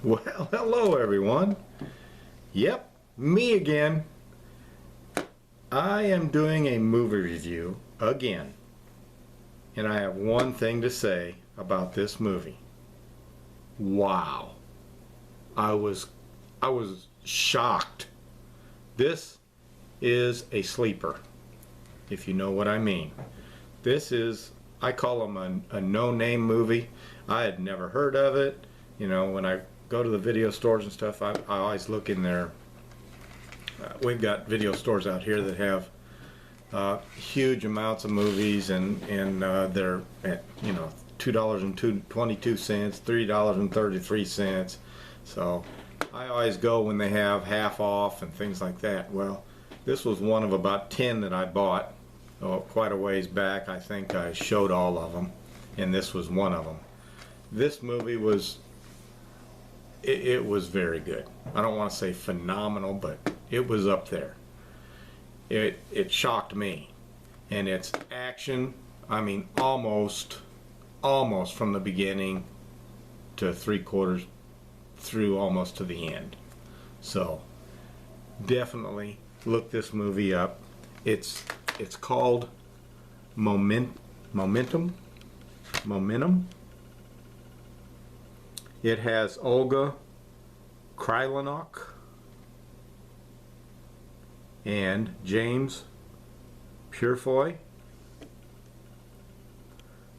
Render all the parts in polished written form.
Well, hello everyone. Yep, me again. I am doing a movie review again. And I have one thing to say about this movie. Wow. I was shocked. This is a sleeper, if you know what I mean. This is, I call them a no-name movie. I had never heard of it. You know, when I go to the video stores and stuff, I always look in there. We've got video stores out here that have huge amounts of movies, and they're at, you know, $2.22, $3.33. So I always go when they have half off and things like that. Well, this was one of about 10 that I bought quite a ways back. I think I showed all of them, and this was one of them. This movie was, it was very good. I don't want to say phenomenal, but it was up there. It shocked me. And it's action, I mean almost from the beginning to 3/4 through almost to the end. So definitely look this movie up. It's called Momentum. It has Olga Krylenok and James Purefoy.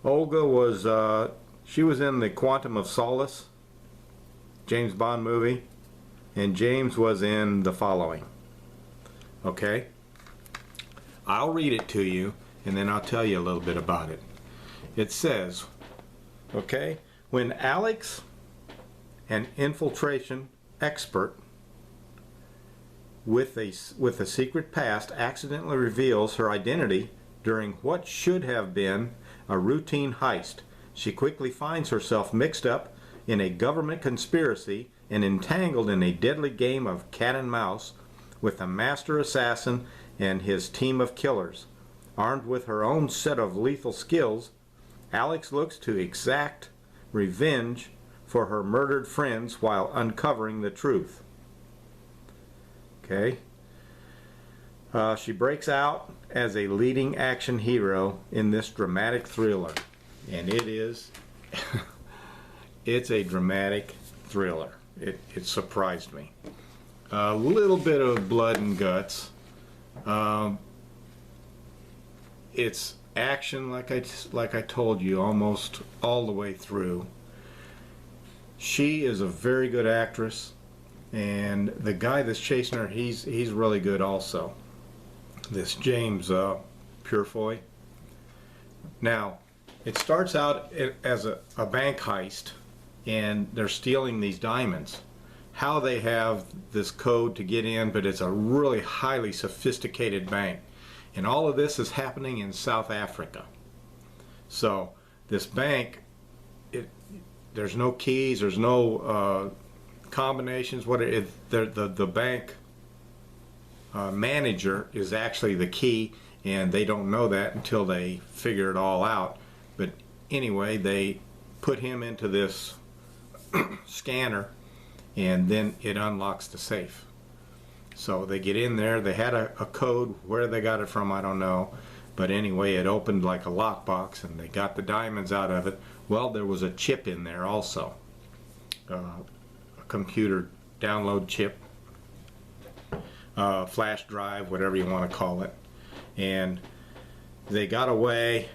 Olga was she was in the Quantum of Solace James Bond movie, and James was in the following. Okay, I'll read it to you and then I'll tell you a little bit about it. It says, okay, when Alex, an infiltration expert with a secret past, accidentally reveals her identity during what should have been a routine heist, she quickly finds herself mixed up in a government conspiracy and entangled in a deadly game of cat and mouse with a master assassin and his team of killers. Armed with her own set of lethal skills, Alex looks to exact revenge for her murdered friends while uncovering the truth. Okay. She breaks out as a leading action hero in this dramatic thriller, and it is it's a dramatic thriller. It surprised me. A little bit of blood and guts. It's action, like I told you, almost all the way through. She is a very good actress, and the guy that's chasing her, he's really good also. This James Purefoy. Now, it starts out as a bank heist, and they're stealing these diamonds. How they have this code to get in, but it's a really highly sophisticated bank. And all of this is happening in South Africa. So this bank, there's no keys, there's no combinations. The bank manager is actually the key, and they don't know that until they figure it all out. But anyway, they put him into this scanner, and then it unlocks the safe. So they get in there. They had a code. Where they got it from, I don't know. But anyway, it opened like a lockbox, and they got the diamonds out of it. Well, there was a chip in there also. A computer download chip. Flash drive, whatever you want to call it. And they got away.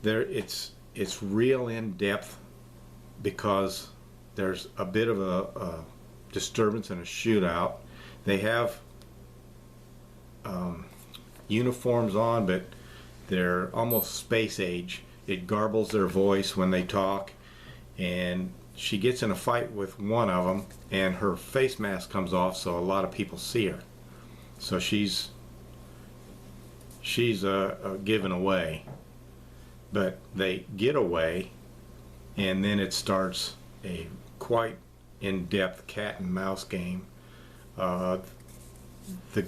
It's real in depth because there's a bit of a disturbance and a shootout. They have uniforms on, but they're almost space age. It garbles their voice when they talk, and she gets in a fight with one of them, and her face mask comes off, so a lot of people see her. So she's given away, but they get away, and then it starts a quite in-depth cat and mouse game. The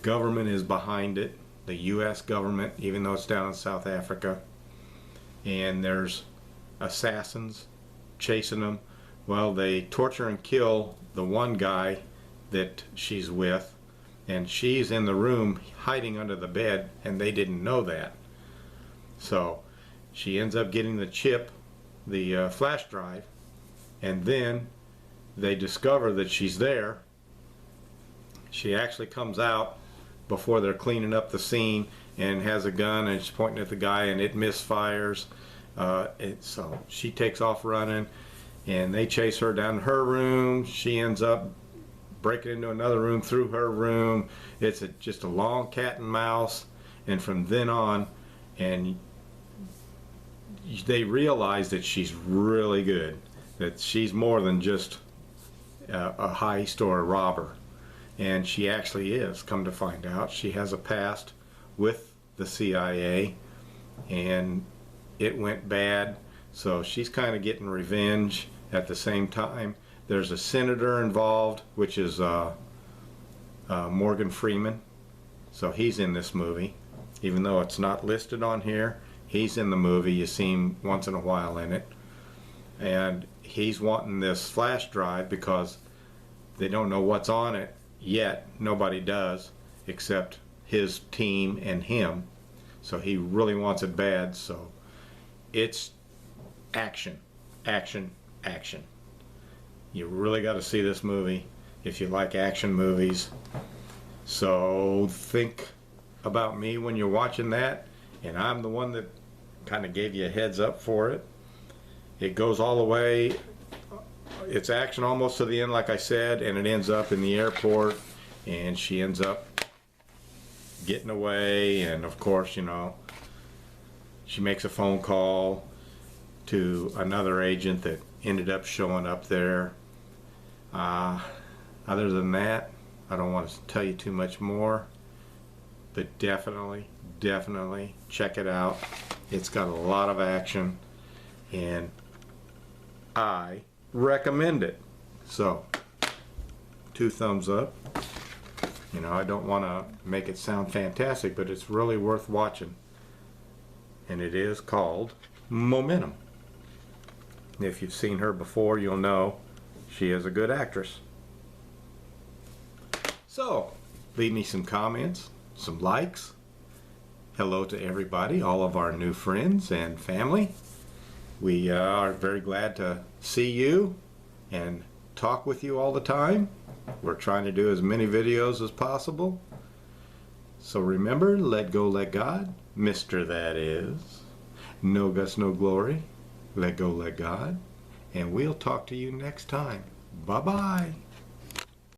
government is behind it, the U.S. government, even though it's down in South Africa, and there's assassins chasing them. Well, they torture and kill the one guy that she's with, and she's in the room hiding under the bed, and they didn't know that. So she ends up getting the chip, the flash drive, and then they discover that she's there. She actually comes out before they're cleaning up the scene and has a gun, and she's pointing at the guy, and it misfires. So she takes off running, and they chase her down to her room. She ends up breaking into another room through her room. It's just a long cat and mouse, and from then on, and they realize that she's really good, that she's more than just a heist or a robber. And she actually is, come to find out. She has a past with the CIA, and it went bad, so she's kind of getting revenge. At the same time, there's a senator involved, which is Morgan Freeman. So he's in this movie, even though it's not listed on here. He's in the movie. You see him once in a while in it, and he's wanting this flash drive because they don't know what's on it yet. Nobody does except his team and him, so he really wants it bad. So it's action, action, action. You really got to see this movie if you like action movies. So think about me when you're watching that, and I'm the one that kind of gave you a heads up for it. It goes all the way, it's action almost to the end, like I said, and it ends up in the airport, and she ends up getting away, and of course, you know, she makes a phone call to another agent that ended up showing up there. Other than that, I don't want to tell you too much more, but definitely check it out. It's got a lot of action, and I recommend it. So 2 thumbs up. You know, I don't want to make it sound fantastic, but it's really worth watching, and it is called Momentum. If you've seen her before, you'll know she is a good actress. So leave me some comments, some likes. Hello to everybody, all of our new friends and family. We are very glad to see you and talk with you all the time. We're trying to do as many videos as possible. So remember, let go, let God. Mr. That is. No guts, no glory. Let go, let God. And we'll talk to you next time. Bye-bye.